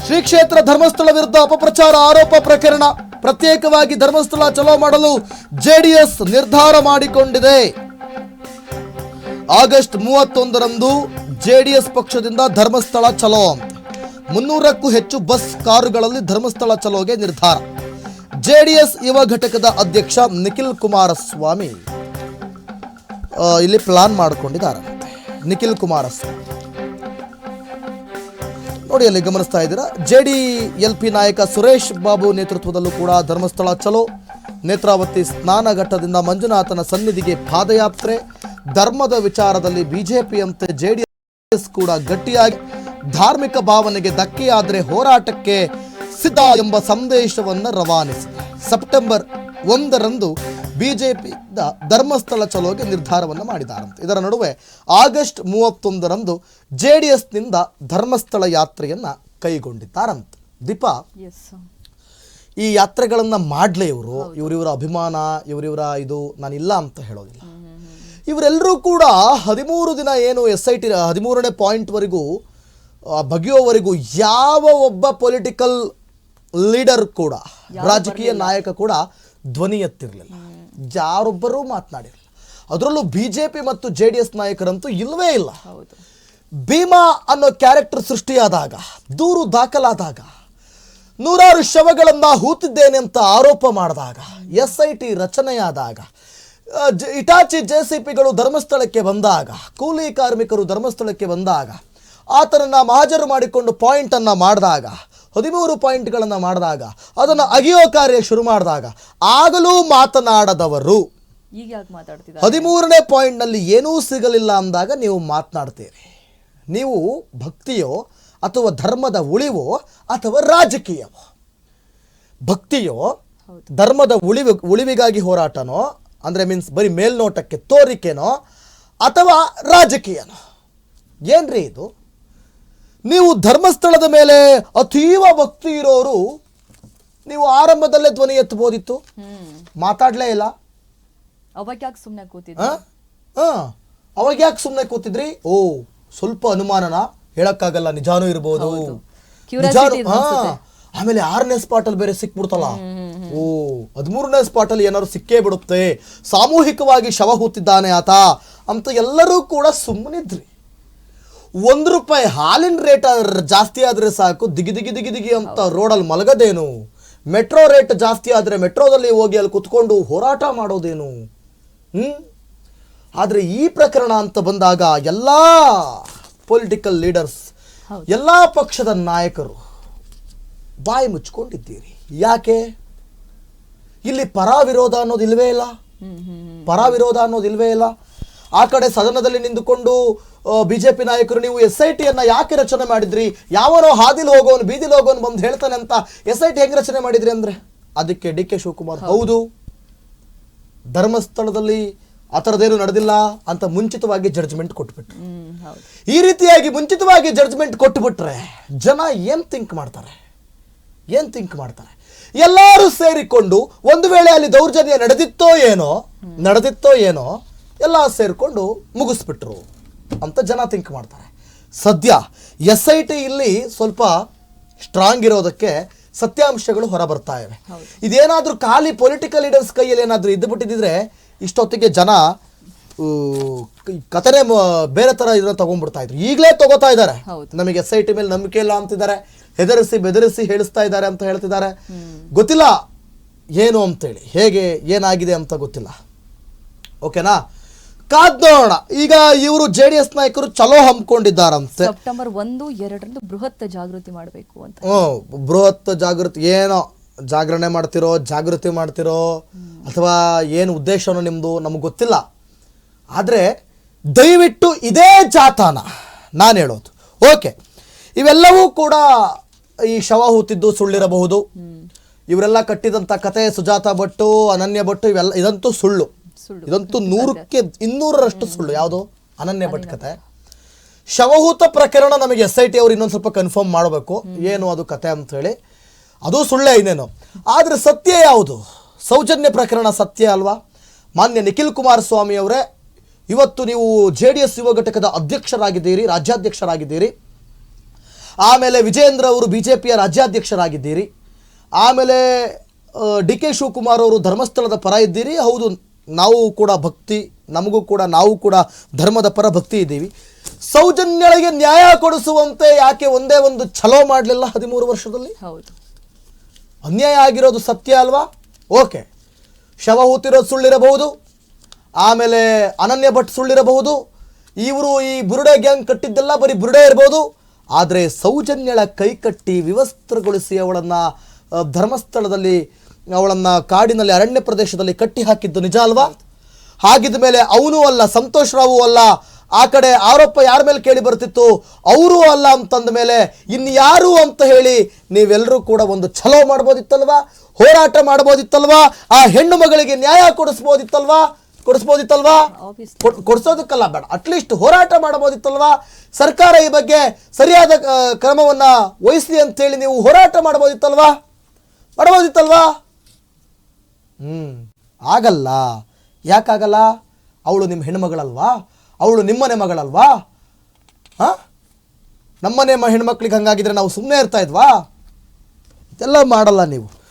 ಶ್ರೀ ಕ್ಷೇತ್ರ ಧರ್ಮಸ್ಥಳ ವಿರುದ್ಧ ಅಪಪ್ರಚಾರ ಆರೋಪ ಪ್ರಕರಣ. ಪ್ರತ್ಯೇಕವಾಗಿ ಧರ್ಮಸ್ಥಳ ಚಲೋ ಮಾಡಲು ಜೆಡಿಎಸ್ ನಿರ್ಧಾರ ಮಾಡಿಕೊಂಡಿದೆ. ಆಗಸ್ಟ್ 31ರಂದು ಜೆಡಿಎಸ್ ಪಕ್ಷದಿಂದ ಧರ್ಮಸ್ಥಳ ಚಲೋ ಅಂತ 300ಕ್ಕೂ ಹೆಚ್ಚು ಬಸ್ ಕಾರುಗಳಲ್ಲಿ ಧರ್ಮಸ್ಥಳ ಚಲೋಗೆ ನಿರ್ಧಾರ. ಜೆಡಿಎಸ್ ಯುವ ಘಟಕದ ಅಧ್ಯಕ್ಷ ನಿಖಿಲ್ ಕುಮಾರಸ್ವಾಮಿ ಇಲ್ಲಿ ಪ್ಲಾನ್ ಮಾಡಿಕೊಂಡಿದ್ದಾರೆ. ನಿಖಿಲ್ ಕುಮಾರಸ್ವಾಮಿ ನೋಡಿ ಅಲ್ಲಿ ಗಮನಿಸ್ತಾ ಇದ್ದೀರಾ. JDLP ನಾಯಕ ಸುರೇಶ್ ಬಾಬು ನೇತೃತ್ವದಲ್ಲೂ ಕೂಡ ಧರ್ಮಸ್ಥಳ ಚಲೋ. ನೇತ್ರಾವತಿ ಸ್ನಾನಘಟ್ಟದಿಂದ ಮಂಜುನಾಥನ ಸನ್ನಿಧಿಗೆ ಪಾದಯಾತ್ರೆ. ಧರ್ಮದ ವಿಚಾರದಲ್ಲಿ ಬಿಜೆಪಿಯಂತೆ JDS ಕೂಡ ಗಟ್ಟಿಯಾಗಿ ಧಾರ್ಮಿಕ ಭಾವನೆಗೆ ಧಕ್ಕೆಯಾದರೆ ಹೋರಾಟಕ್ಕೆ ಸಿದ್ಧ ಎಂಬ ಸಂದೇಶವನ್ನು ರವಾನಿಸಿದೆ. ಸೆಪ್ಟೆಂಬರ್ 1ರಂದು ಬಿಜೆಪಿ ಧರ್ಮಸ್ಥಳ ಚಲೋಗೆ ನಿರ್ಧಾರವನ್ನು ಮಾಡಿದ್ದಾರಂತೆ. ಇದರ ನಡುವೆ ಆಗಸ್ಟ್ 31ರಂದು JDSನಿಂದ ಧರ್ಮಸ್ಥಳ ಯಾತ್ರೆಯನ್ನ ಕೈಗೊಂಡಿದ್ದಾರಂತೆ. ದೀಪಾ, ಈ ಯಾತ್ರೆಗಳನ್ನ ಮಾಡ್ಲೇ ಇವರಿವರ ಅಭಿಮಾನ, ಇವರಿವರ ಇದು ನಾನಿಲ್ಲ ಅಂತ ಹೇಳೋದಿಲ್ಲ. ಇವರೆಲ್ಲರೂ ಕೂಡ 13 ದಿನ ಏನು SIT 13ನೇ ಪಾಯಿಂಟ್ವರೆಗೂ ಬಗೆಯೋವರೆಗೂ ಯಾವ ಒಬ್ಬ ಪೊಲಿಟಿಕಲ್ ಲೀಡರ್ ಕೂಡ, ರಾಜಕೀಯ ನಾಯಕ ಕೂಡ ಧ್ವನಿ ಎತ್ತಿರಲಿಲ್ಲ. ಯಾರೊಬ್ಬರೂ ಮಾತನಾಡಿರಲಿಲ್ಲ. ಅದರಲ್ಲೂ ಬಿಜೆಪಿ ಮತ್ತು JDS ನಾಯಕರಂತೂ ಇಲ್ಲವೇ ಇಲ್ಲ. ಭೀಮಾ ಅನ್ನೋ ಕ್ಯಾರೆಕ್ಟರ್ ಸೃಷ್ಟಿಯಾದಾಗ, ದೂರು ದಾಖಲಾದಾಗ, ನೂರಾರು ಶವಗಳನ್ನು ಹೂತಿದ್ದೇನೆ ಅಂತ ಆರೋಪ ಮಾಡಿದಾಗ, SIT ರಚನೆಯಾದಾಗ, ಇಟಾಚಿ JCPಗಳು ಧರ್ಮಸ್ಥಳಕ್ಕೆ ಬಂದಾಗ, ಕೂಲಿ ಕಾರ್ಮಿಕರು ಧರ್ಮಸ್ಥಳಕ್ಕೆ ಬಂದಾಗ, ಆತನನ್ನು ಮಹಾಜರು ಮಾಡಿಕೊಂಡು ಪಾಯಿಂಟನ್ನು ಮಾಡಿದಾಗ, 13 ಪಾಯಿಂಟ್ಗಳನ್ನು ಮಾಡಿದಾಗ, ಅದನ್ನು ಅಗಿಯೋ ಕಾರ್ಯ ಶುರು ಮಾಡಿದಾಗ ಆಗಲೂ ಮಾತನಾಡದವರು 13ನೇ ಪಾಯಿಂಟ್ನಲ್ಲಿ ಏನೂ ಸಿಗಲಿಲ್ಲ ಅಂದಾಗ ನೀವು ಮಾತನಾಡ್ತೀರಿ. ನೀವು ಭಕ್ತಿಯೋ ಅಥವಾ ಧರ್ಮದ ಉಳಿವೋ ಅಥವಾ ರಾಜಕೀಯವೋ? ಭಕ್ತಿಯೋ ಧರ್ಮದ ಉಳಿವಿಗಾಗಿ ಹೋರಾಟನೋ, ಅಂದರೆ ಮೀನ್ಸ್ ಬರೀ ಮೇಲ್ನೋಟಕ್ಕೆ ತೋರಿಕೆನೋ, ಅಥವಾ ರಾಜಕೀಯನೋ? ಏನ್ರಿ ಇದು? ನೀವು ಧರ್ಮಸ್ಥಳದ ಮೇಲೆ ಅತೀವ ಭಕ್ತಿ ಇರೋರು ನೀವು ಆರಂಭದಲ್ಲೇ ಧ್ವನಿ ಎತ್ತಬಹುದಿತ್ತು. ಮಾತಾಡ್ಲೇ ಇಲ್ಲ. ಅವಾಗ ಯಾಕೆ ಸುಮ್ಮನೆ ಕೂತಿದ್ರಿ? ಓ, ಸ್ವಲ್ಪ ಅನುಮಾನನ ಹೇಳಕ್ಕಾಗಲ್ಲ, ನಿಜಾನೂ ಇರ್ಬೋದು. ಆಮೇಲೆ 6ನೇ ಸ್ಪಾಟಲ್ಲಿ ಬೇರೆ ಸಿಕ್ಬಿಡ್ತಲ್ಲ. ಓ, 13ನೇ ಸ್ಪಾಟಲ್ಲಿ ಏನಾದ್ರು ಸಿಕ್ಕೇ ಬಿಡುತ್ತೆ, ಸಾಮೂಹಿಕವಾಗಿ ಶವ ಹೂತಿದ್ದಾನೆ ಆತ ಅಂತ ಎಲ್ಲರೂ ಕೂಡ ಸುಮ್ಮನಿದ್ರಿ. ₹1 ಹಾಲಿನ ರೇಟ್ ಜಾಸ್ತಿ ಆದರೆ ಸಾಕು, ದಿಗಿ ಅಂತ ರೋಡಲ್ಲಿ ಮಲಗದೇನು? ಮೆಟ್ರೋ ರೇಟ್ ಜಾಸ್ತಿ ಆದರೆ ಮೆಟ್ರೋದಲ್ಲಿ ಹೋಗಿ ಅಲ್ಲಿ ಕುತ್ಕೊಂಡು ಹೋರಾಟ ಮಾಡೋದೇನು? ಆದರೆ ಈ ಪ್ರಕರಣ ಅಂತ ಬಂದಾಗ ಎಲ್ಲ ಪೊಲಿಟಿಕಲ್ ಲೀಡರ್ಸ್, ಎಲ್ಲ ಪಕ್ಷದ ನಾಯಕರು ಬಾಯಿ ಮುಚ್ಕೊಂಡಿದ್ದೀರಿ. ಯಾಕೆ? ಇಲ್ಲಿ ಪರ ವಿರೋಧ ಅನ್ನೋದು ಇಲ್ವೇ ಇಲ್ಲ. ಆ ಕಡೆ ಸದನದಲ್ಲಿ ನಿಂತುಕೊಂಡು ಬಿಜೆಪಿ ನಾಯಕರು ನೀವು SITಯನ್ನ ಯಾಕೆ ರಚನೆ ಮಾಡಿದ್ರಿ? ಯಾವನೋ ಹಾದಿಲ್ ಹೋಗೋನು, ಬೀದಿಲ್ ಹೋಗೋನು ಬಂದು ಹೇಳ್ತಾನೆ ಅಂತ SIT ಹೆಂಗ್ ರಚನೆ ಮಾಡಿದ್ರಿ ಅಂದ್ರೆ ಅದಕ್ಕೆ DK ಶಿವಕುಮಾರ್ ಹೌದು, ಧರ್ಮಸ್ಥಳದಲ್ಲಿ ಆ ಥರದ್ದೇನು ನಡೆದಿಲ್ಲ ಅಂತ ಮುಂಚಿತವಾಗಿ ಜಡ್ಜ್ಮೆಂಟ್ ಕೊಟ್ಬಿಟ್ರು. ಈ ರೀತಿಯಾಗಿ ಮುಂಚಿತವಾಗಿ ಜಡ್ಜ್ಮೆಂಟ್ ಕೊಟ್ಟುಬಿಟ್ರೆ ಜನ ಏನ್ ಥಿಂಕ್ ಮಾಡ್ತಾರೆ? ಎಲ್ಲರೂ ಸೇರಿಕೊಂಡು ಒಂದು ವೇಳೆ ಅಲ್ಲಿ ದೌರ್ಜನ್ಯ ನಡೆದಿತ್ತೋ ಏನೋ ಎಲ್ಲ ಸೇರಿಕೊಂಡು ಮುಗಿಸ್ಬಿಟ್ರು ಅಂತ ಜನ ಥಿಂಕ್ ಮಾಡ್ತಾರೆ. ಸದ್ಯ SIT ಇಲ್ಲಿ ಸ್ವಲ್ಪ ಸ್ಟ್ರಾಂಗ್ ಇರೋದಕ್ಕೆ ಸತ್ಯಾಂಶಗಳು ಹೊರ ಬರ್ತಾ ಇವೆ. ಇದೇನಾದ್ರೂ ಖಾಲಿ ಪೊಲಿಟಿಕಲ್ ಲೀಡರ್ಸ್ ಕೈಯಲ್ಲಿ ಏನಾದ್ರೂ ಇದ್ದುಬಿಟ್ಟಿದ್ರೆ ಇಷ್ಟೊತ್ತಿಗೆ ಜನ ಕಥನೆ ಬೇರೆ ತರ ಇದನ್ನ ತಗೊಂಡ್ಬಿಡ್ತಾ ಇದ್ರು. ಈಗಲೇ ತಗೋತಾ ಇದ್ದಾರೆ. ನಮಗೆ SIT ಮೇಲೆ ನಂಬಿಕೆ ಇಲ್ಲ ಅಂತಿದ್ದಾರೆ, ಹೆದರಿಸಿ ಬೆದರಿಸಿ ಹೇಳಿಸ್ತಾ ಇದ್ದಾರೆ ಅಂತ ಹೇಳ್ತಿದ್ದಾರೆ. ಗೊತ್ತಿಲ್ಲ ಏನು ಅಂತೇಳಿ, ಹೇಗೆ ಏನಾಗಿದೆ ಅಂತ ಗೊತ್ತಿಲ್ಲ. ಓಕೆನಾ? ಕಾದ್ ನೋಡೋಣ. ಈಗ ಇವರು JDS ನಾಯಕರು ಚಲೋ ಹಮ್ಮಿಕೊಂಡಿದ್ದಾರಂತೆ. ಸೆಪ್ಟೆಂಬರ್ 1, 2ರಂದು ಬೃಹತ್ ಜಾಗೃತಿ ಮಾಡಬೇಕು ಅಂತ. ಬೃಹತ್ ಜಾಗೃತಿ ಏನೋ ಜಾಗರಣೆ ಮಾಡ್ತಿರೋ, ಜಾಗೃತಿ ಮಾಡ್ತಿರೋ, ಅಥವಾ ಏನು ಉದ್ದೇಶನೋ ನಿಮ್ದು ನಮಗೆ ಗೊತ್ತಿಲ್ಲ. ಆದರೆ ದಯವಿಟ್ಟು ಇದೇ ಜಾಥಾನ ನಾನು ಹೇಳೋದು, ಓಕೆ, ಇವೆಲ್ಲವೂ ಕೂಡ ಈ ಶವ ಹೂತಿದ್ದು ಸುಳ್ಳಿರಬಹುದು. ಇವರೆಲ್ಲ ಕಟ್ಟಿದಂಥ ಕತೆ ಸುಜಾತ ಭಟ್ಟು, ಅನನ್ಯ ಭಟ್ಟು, ಇದಂತೂ ಸುಳ್ಳು. ಇದಂತೂ 100ಕ್ಕೆ 200ರಷ್ಟು ಸುಳ್ಳು. ಯಾವುದು? ಅನನ್ಯ ಭಟ್ ಕತೆ. ಶವಹೂತ ಪ್ರಕರಣ ನಮಗೆ SIT ಅವರು ಇನ್ನೊಂದು ಸ್ವಲ್ಪ ಕನ್ಫರ್ಮ್ ಮಾಡಬೇಕು, ಏನು ಅದು ಕತೆ ಅಂತ ಹೇಳಿ. ಅದು ಸುಳ್ಳೇ ಇನ್ನೇನು. ಆದರೆ ಸತ್ಯ ಯಾವುದು? ಸೌಜನ್ಯ ಪ್ರಕರಣ ಸತ್ಯ ಅಲ್ವಾ? ಮಾನ್ಯ ನಿಖಿಲ್ ಕುಮಾರಸ್ವಾಮಿ ಅವರೇ, ಇವತ್ತು ನೀವು JDS ಯುವ ಘಟಕದ ಅಧ್ಯಕ್ಷರಾಗಿದ್ದೀರಿ, ರಾಜ್ಯಾಧ್ಯಕ್ಷರಾಗಿದ್ದೀರಿ. ಆಮೇಲೆ ವಿಜಯೇಂದ್ರ ಅವರು BJPಯ ರಾಜ್ಯಾಧ್ಯಕ್ಷರಾಗಿದ್ದೀರಿ. ಆಮೇಲೆ ಡಿ ಕೆ ಶಿವಕುಮಾರ್ ಅವರು ಧರ್ಮಸ್ಥಳದ ಪರ ಇದ್ದೀರಿ. ಹೌದು, ನಾವು ಕೂಡ ಭಕ್ತಿ, ನಾವು ಕೂಡ ಧರ್ಮದ ಪರ ಭಕ್ತಿ ಇದ್ದೀವಿ. ಸೌಜನ್ಯಳಿಗೆ ನ್ಯಾಯ ಕೊಡಿಸುವಂತೆ ಯಾಕೆ ಒಂದೇ ಒಂದು ಛಲೋ ಮಾಡಲಿಲ್ಲ 13 ವರ್ಷದಲ್ಲಿ? ಹೌದು, ಅನ್ಯಾಯ ಆಗಿರೋದು ಸತ್ಯ ಅಲ್ವಾ? ಓಕೆ, ಶವ ಹೂತಿರೋದು ಸುಳ್ಳಿರಬಹುದು, ಆಮೇಲೆ ಅನನ್ಯ ಭಟ್ ಸುಳ್ಳಿರಬಹುದು, ಇವರು ಈ ಬುರುಡೆ ಗ್ಯಾಂಗ್ ಕಟ್ಟಿದ್ದೆಲ್ಲ ಬರೀ ಬುರುಡೆ ಇರ್ಬೋದು. ಆದರೆ ಸೌಜನ್ಯಳ ಕೈ ಕಟ್ಟಿ ವಿವಸ್ತ್ರಗೊಳಿಸಿ ಅವಳನ್ನು ಧರ್ಮಸ್ಥಳದಲ್ಲಿ, ಅವಳನ್ನು ಕಾಡಿನಲ್ಲಿ ಅರಣ್ಯ ಪ್ರದೇಶದಲ್ಲಿ ಕಟ್ಟಿ ಹಾಕಿದ್ದು ನಿಜ ಅಲ್ವಾ? ಹಾಗಿದ್ದ ಮೇಲೆ ಅವನೂ ಅಲ್ಲ, ಸಂತೋಷ್ ರಾವು ಅಲ್ಲ, ಆ ಕಡೆ ಆರೋಪ ಯಾರ ಮೇಲೆ ಕೇಳಿ ಬರ್ತಿತ್ತು, ಅವರೂ ಅಲ್ಲ ಅಂತಂದ ಮೇಲೆ ಇನ್ಯಾರು ಅಂತ ಹೇಳಿ ನೀವೆಲ್ಲರೂ ಕೂಡ ಒಂದು ಛಲೋ ಮಾಡ್ಬೋದಿತ್ತಲ್ವಾ? ಹೋರಾಟ ಮಾಡ್ಬೋದಿತ್ತಲ್ವಾ? ಆ ಹೆಣ್ಣು ಮಗಳಿಗೆ ನ್ಯಾಯ ಕೊಡಿಸ್ಬೋದಿತ್ತಲ್ವಾ? ಕೊಡಿಸೋದಕ್ಕಲ್ಲ ಬೇಡ, ಅಟ್ಲೀಸ್ಟ್ ಹೋರಾಟ ಮಾಡಬಹುದಿತ್ತಲ್ವಾ? ಸರ್ಕಾರ ಈ ಬಗ್ಗೆ ಸರಿಯಾದ ಕ್ರಮವನ್ನ ವಹಿಸಲಿ ಅಂತೇಳಿ ನೀವು ಹೋರಾಟ ಮಾಡಬಹುದಿತ್ತಲ್ವಾ? ಆಗಲ್ಲ. ಯಾಕಾಗಲ್ಲ? ಅವಳು ನಿಮ್ಮ ಹೆಣ್ಮಗಳಲ್ವಾ? ಅವಳು ನಿಮ್ಮನೆ ಮಗಳಲ್ವಾ? ನಮ್ಮನೆ ಹೆಣ್ಮಕ್ಳಿಗೆ ಹಂಗಾಗಿದ್ರೆ ನಾವು ಸುಮ್ಮನೆ ಇರ್ತಾ ಇದ್ವಾ? ಇದೆಲ್ಲ ಮಾಡಲ್ಲ ನೀವು.